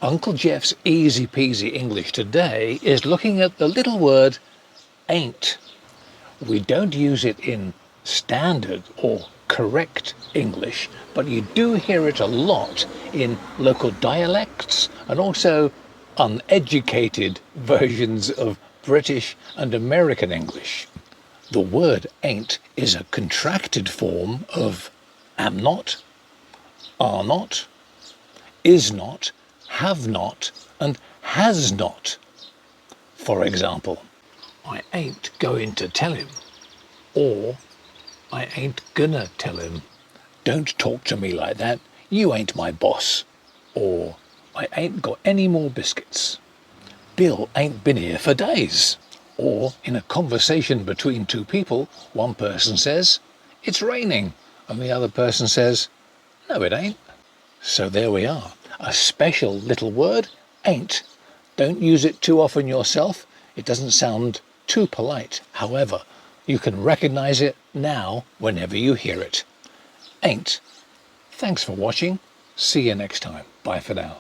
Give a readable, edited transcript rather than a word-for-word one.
Uncle Jeff's Easy-Peasy English today is looking at the little word ain't. We don't use it in standard or correct English, but you do hear it a lot in local dialects and also uneducated versions of British and American English. The word ain't is a contracted form of am not, are not, is not, have not, and has not. For example, I ain't going to tell him, or I ain't gonna tell him. Don't talk to me like that, you ain't my boss. Or I ain't got any more biscuits. Bill ain't been here for days. Or in a conversation between two people, one person says, it's raining, and the other person says, no it ain't. So there we are, a special little word, ain't. Don't use it too often yourself, it doesn't sound too polite. However, you can recognize it now whenever you hear it. Ain't. Thanks for watching. See you next time. Bye for now.